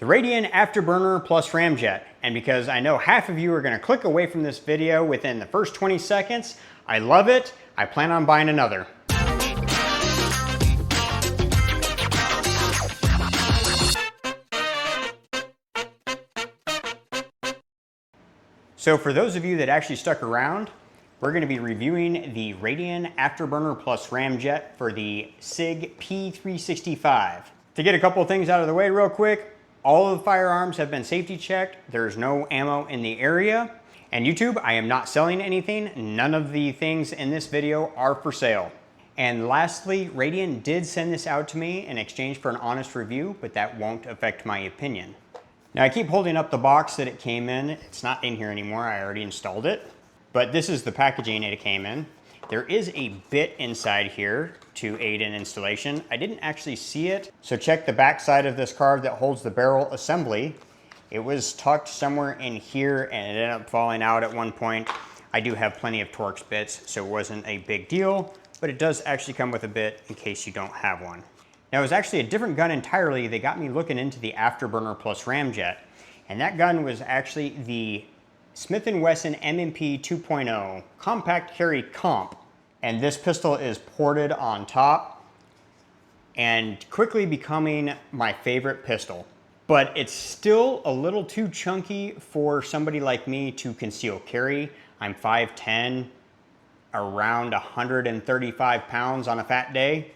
the Radian Afterburner plus Ramjet. And because I know half of you are going to click away from this video within the first 20 seconds, I love it. I plan on buying another. So for those of you that actually stuck around, we're going to be reviewing the Radian Afterburner plus Ramjet for the SIG P365. To get a couple of things out of the way real quick, all of the firearms have been safety checked. There's no ammo in the area. And YouTube, I am not selling anything. None of the things in this video are for sale. And lastly, Radian did send this out to me in exchange for an honest review, but that won't affect my opinion. Now I keep holding up the box that it came in. It's not in here anymore, I already installed it. But this is the packaging it came in. There is a bit inside here to aid in installation. I didn't actually see it, so check the back side of this card that holds the barrel assembly. It was tucked somewhere in here and it ended up falling out at one point. I do have plenty of Torx bits, so it wasn't a big deal, but it does actually come with a bit in case you don't have one. Now it was actually a different gun entirely that got me looking into the Afterburner plus Ramjet. And that gun was actually the Smith & Wesson M&P 2.0 Compact Carry Comp. And this pistol is ported on top and quickly becoming my favorite pistol. But it's still a little too chunky for somebody like me to conceal carry. I'm 5'10", around 135 pounds on a fat day.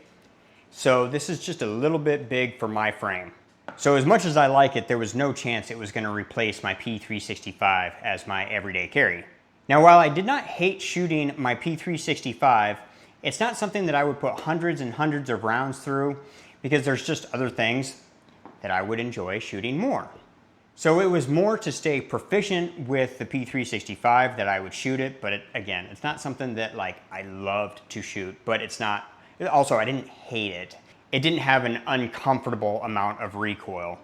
So this is just a little bit big for my frame. So as much as I like it, there was no chance it was going to replace my P365 as my everyday carry. Now while I did not hate shooting my P365, it's not something that I would put hundreds and hundreds of rounds through because there's just other things that I would enjoy shooting more. So it was more to stay proficient with the P365 that I would shoot it, but again, it's not something that like I loved to shoot, but it's not. Also, I didn't hate it. It didn't have an uncomfortable amount of recoil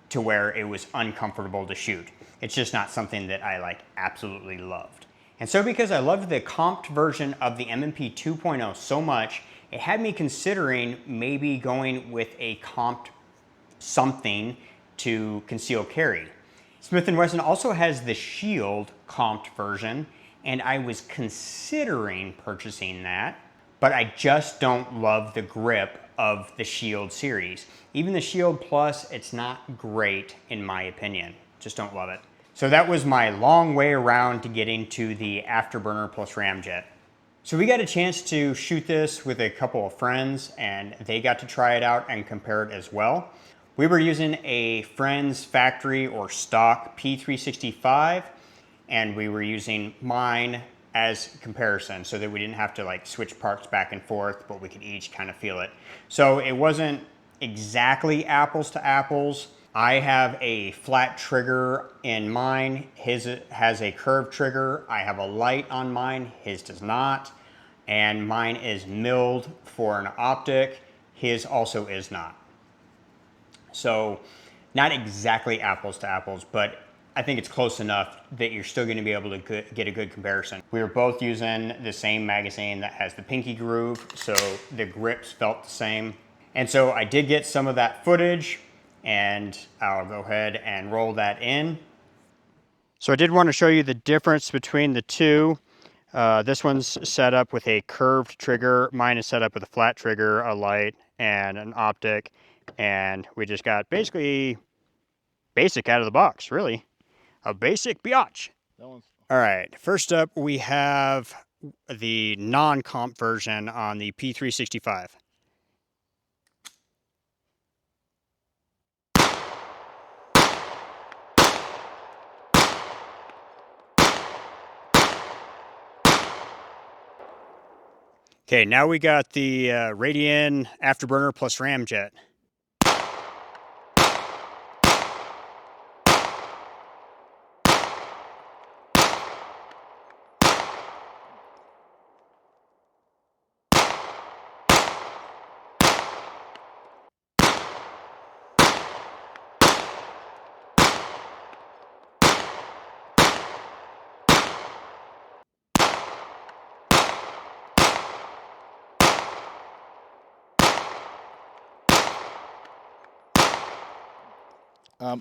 to where it was uncomfortable to shoot. It's just not something that I like absolutely loved. And so because I loved the comped version of the M&P 2.0 so much, it had me considering maybe going with a comped something to conceal carry. Smith & Wesson also has the Shield comped version, and I was considering purchasing that. But I just don't love the grip of the Shield series. Even the Shield Plus, it's not great in my opinion. Just don't love it. So that was my long way around to getting to the Afterburner plus Ramjet. So we got a chance to shoot this with a couple of friends and they got to try it out and compare it as well. We were using a friend's factory or stock P365 and we were using mine as comparison so that we didn't have to like switch parts back and forth, but we could each kind of feel it. So it wasn't exactly apples to apples. I have a flat trigger in mine. His has a curved trigger. I have a light on mine. His does not. And mine is milled for an optic. His also is not. So not exactly apples to apples, but I think it's close enough that you're still going to be able to get a good comparison. We were both using the same magazine that has the pinky groove, so the grips felt the same. And so I did get some of that footage, and I'll go ahead and roll that in. So I did want to show you the difference between the two. This one's set up with a curved trigger. Mine is set up with a flat trigger, a light, and an optic. And we just got basically basic out of the box, really. A basic biatch. All right, first up we have the non-comp version on the P365. Okay, now we got the Radian Afterburner plus Ramjet.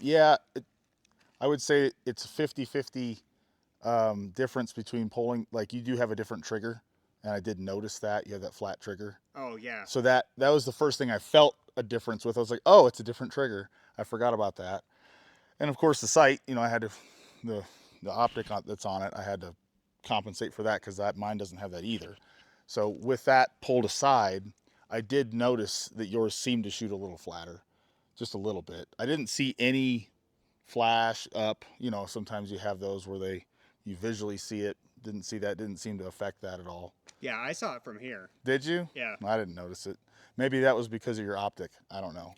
Yeah, I would say it's a 50-50 difference between pulling. Like you do have a different trigger, and I did notice that you have that flat trigger. Oh yeah. So that was the first thing I felt a difference with. I was like, oh, it's a different trigger. I forgot about that. And of course, the sight. You know, I had to the optic that's on it. I had to compensate for that because that mine doesn't have that either. So with that pulled aside, I did notice that yours seemed to shoot a little flatter, just a little bit. I didn't see any flash up. You know, sometimes you have those where you visually see it. Didn't see that. Didn't seem to affect that at all. Yeah, I saw it from here. Did you? Yeah. I didn't notice it. Maybe that was because of your optic. I don't know.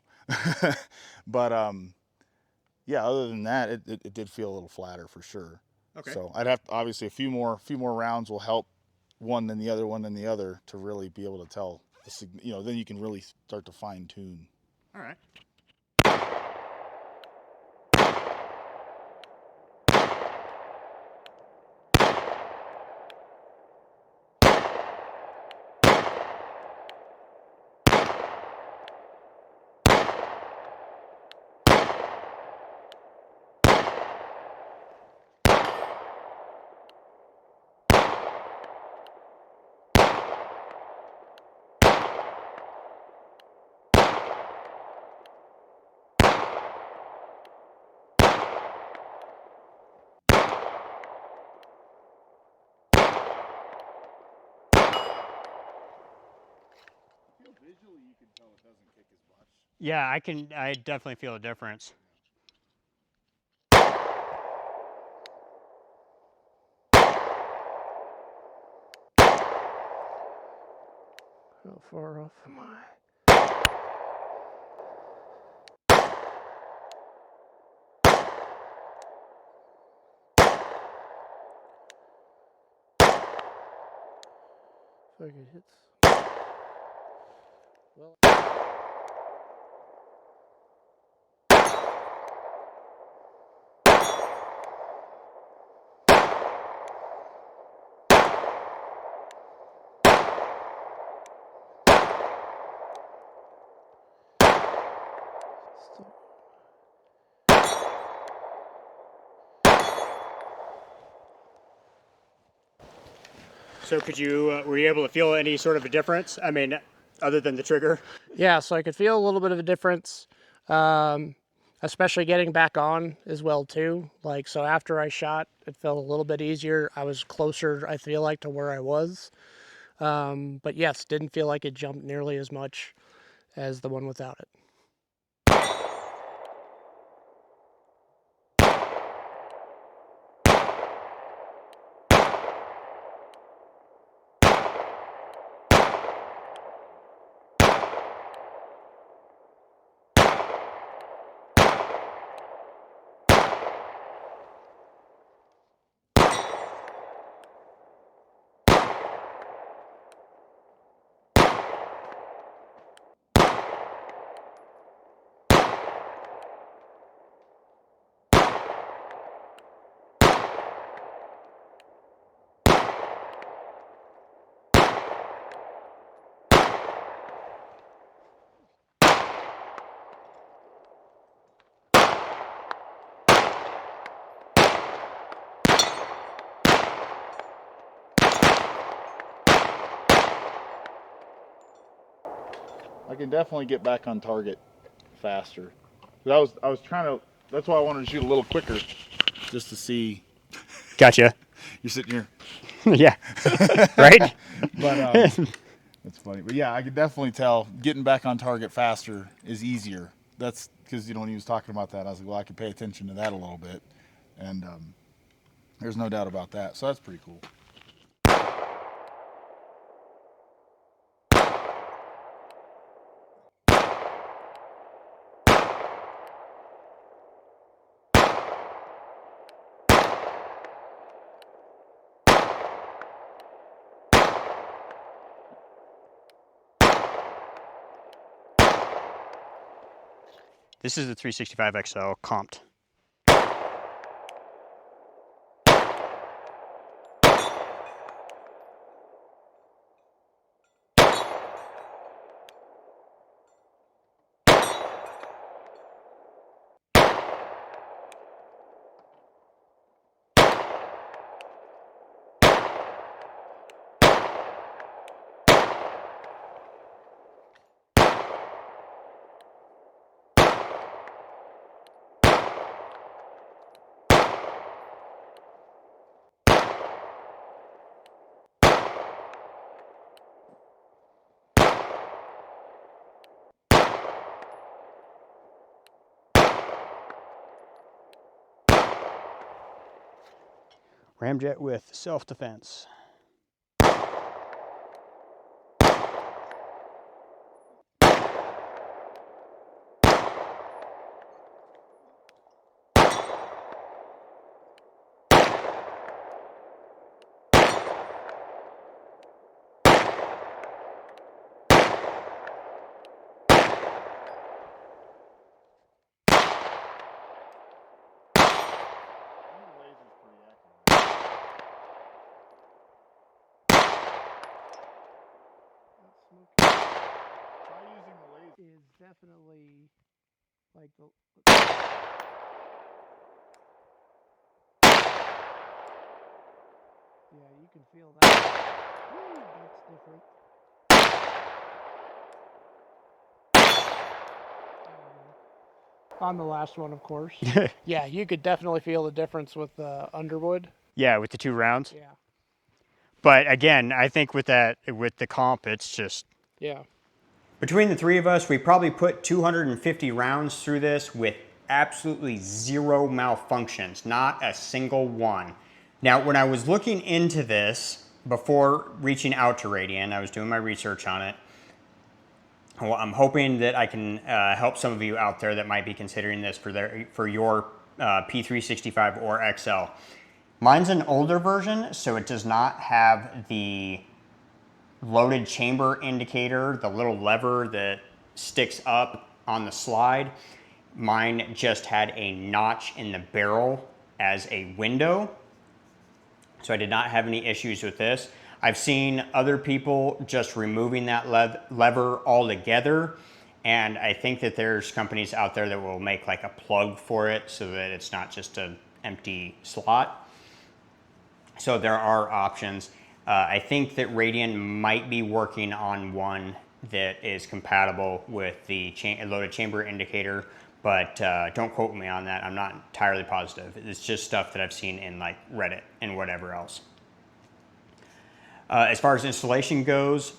But yeah. Other than that, it did feel a little flatter for sure. Okay. So I'd have to, obviously a few more rounds will help one than the other to really be able to tell the, you know, then you can really start to fine tune. All right. Visually, you can tell it doesn't kick as much. Yeah, I definitely feel a difference. How far off am I? If I could hit. Well. So could you were you able to feel any sort of a difference? I mean, other than the trigger? Yeah, so I could feel a little bit of a difference, especially getting back on as well too. Like, so after I shot, it felt a little bit easier. I was closer, I feel like, to where I was. But yes, didn't feel like it jumped nearly as much as the one without it. I can definitely get back on target faster. I was trying to. That's why I wanted to shoot a little quicker, just to see. Gotcha. You're sitting here. Yeah. Right? But that's funny. But yeah, I could definitely tell getting back on target faster is easier. That's because, you know, when he was talking about that, I was like, well, I could pay attention to that a little bit, and there's no doubt about that. So that's pretty cool. This is the 365 XL comped. Ramjet with self-defense. Is definitely like the yeah, you can feel that. Woo, that's different. On the last one, of course. Yeah, you could definitely feel the difference with the underwood. Yeah, with the 2 rounds. Yeah. But again, I think with the comp, it's just... Yeah. Between the 3 of us, we probably put 250 rounds through this with absolutely 0 malfunctions, not a single one. Now, when I was looking into this before reaching out to Radian, I was doing my research on it. Well, I'm hoping that I can help some of you out there that might be considering this for your P365 or XL. Mine's an older version, so it does not have the loaded chamber indicator, the little lever that sticks up on the slide. Mine just had a notch in the barrel as a window, so I did not have any issues with this. I've seen other people just removing that lever altogether, and I think that there's companies out there that will make like a plug for it so that it's not just an empty slot. So there are options. I think that Radian might be working on one that is compatible with the loaded chamber indicator, but don't quote me on that. I'm not entirely positive. It's just stuff that I've seen in like Reddit and whatever else. As far as installation goes,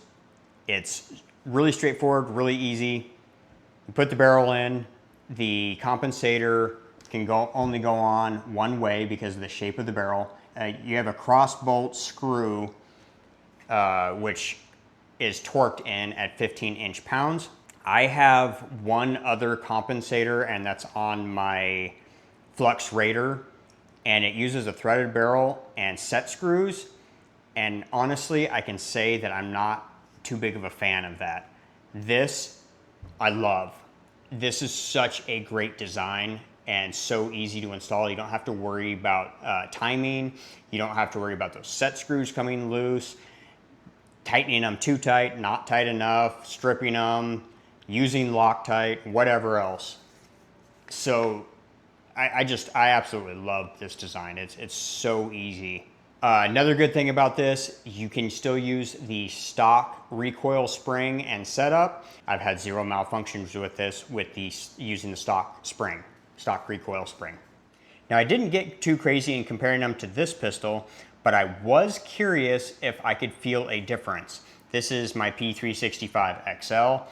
it's really straightforward, really easy. You put the barrel in. The compensator can only go on one way because of the shape of the barrel. You have a cross bolt screw, which is torqued in at 15 inch-pounds. I have one other compensator, and that's on my Flux Raider, and it uses a threaded barrel and set screws. And honestly, I can say that I'm not too big of a fan of that. This, I love. This is such a great design and so easy to install. You don't have to worry about timing. You don't have to worry about those set screws coming loose, tightening them too tight, not tight enough, stripping them, using Loctite, whatever else. So I absolutely love this design. It's so easy. Another good thing about this, you can still use the stock recoil spring and setup. I've had 0 malfunctions with this using the stock recoil spring. Now, I didn't get too crazy in comparing them to this pistol, but I was curious if I could feel a difference. This is my P365 XL.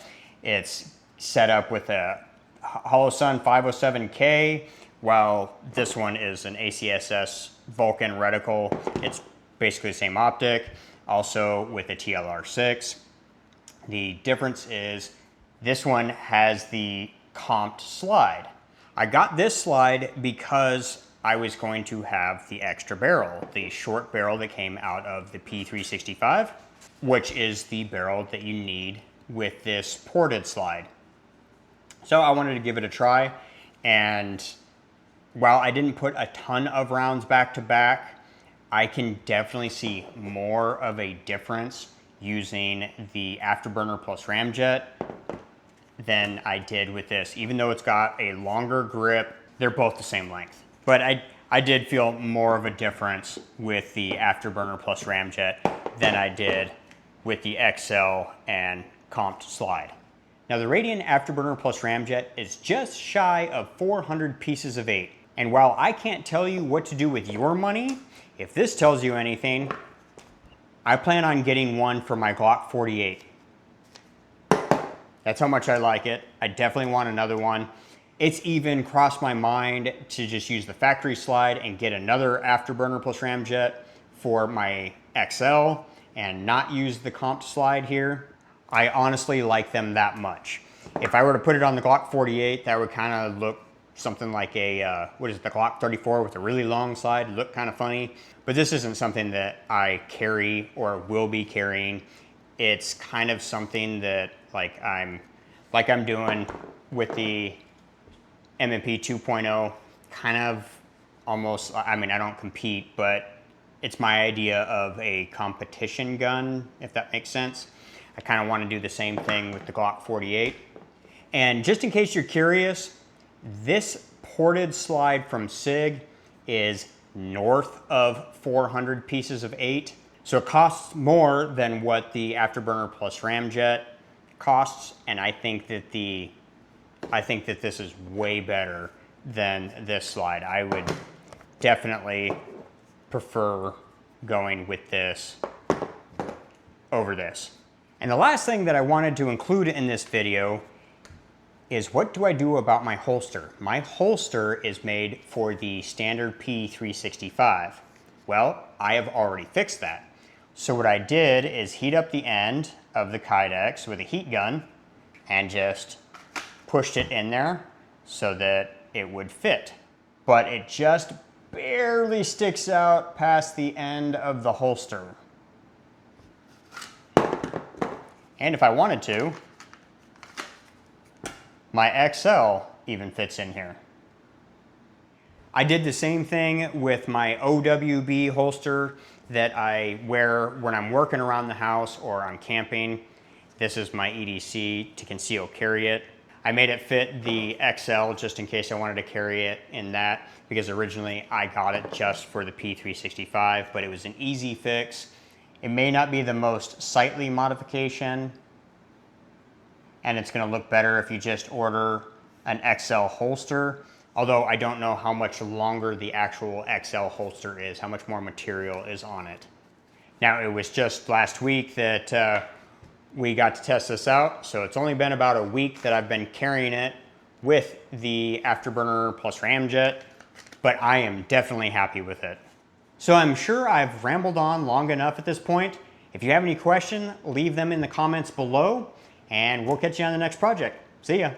It's set up with a Holosun 507K, while this one is an ACSS Vulcan reticle. It's basically the same optic, also with a TLR6. The difference is this one has the comped slide. I got this slide because I was going to have the extra barrel, the short barrel that came out of the P365, which is the barrel that you need with this ported slide. So I wanted to give it a try, and while I didn't put a ton of rounds back to back, I can definitely see more of a difference using the Afterburner plus Ramjet than I did with this. Even though it's got a longer grip, they're both the same length. But I did feel more of a difference with the Afterburner plus Ramjet than I did with the XL and comped slide. Now, the Radian Afterburner plus Ramjet is just shy of 400 pieces of 8. And while I can't tell you what to do with your money, if this tells you anything, I plan on getting one for my Glock 48. That's how much I like it. I definitely want another one. It's even crossed my mind to just use the factory slide and get another Afterburner plus Ramjet for my XL and not use the comp slide here. I honestly like them that much. If I were to put it on the Glock 48, that would kind of look something like a, what is it, the Glock 34 with a really long slide. It'd look kind of funny, but this isn't something that I carry or will be carrying. It's kind of something that I'm doing with the M&P 2.0, kind of almost, I mean, I don't compete, but it's my idea of a competition gun, if that makes sense. I kind of want to do the same thing with the Glock 48. And just in case you're curious, this ported slide from SIG is north of 400 pieces of 8. So it costs more than what the Afterburner plus Ramjet costs, and I think that this is way better than this slide. I would definitely prefer going with this over this. And the last thing that I wanted to include in this video is, what do I do about my holster? My holster is made for the standard P365. Well, I have already fixed that. So what I did is heat up the end of the Kydex with a heat gun and just pushed it in there so that it would fit. But it just barely sticks out past the end of the holster. And if I wanted to, my XL even fits in here. I did the same thing with my OWB holster that I wear when I'm working around the house or I'm camping. This is my EDC to conceal carry it. I made it fit the XL just in case I wanted to carry it in that, because originally I got it just for the P365, but it was an easy fix. It may not be the most sightly modification, and it's going to look better if you just order an XL holster, although I don't know how much longer the actual XL holster is, how much more material is on it. Now, it was just last week that we got to test this out, so it's only been about a week that I've been carrying it with the Afterburner plus Ramjet, but I am definitely happy with it. So I'm sure I've rambled on long enough at this point. If you have any questions, leave them in the comments below, and we'll catch you on the next project. See ya.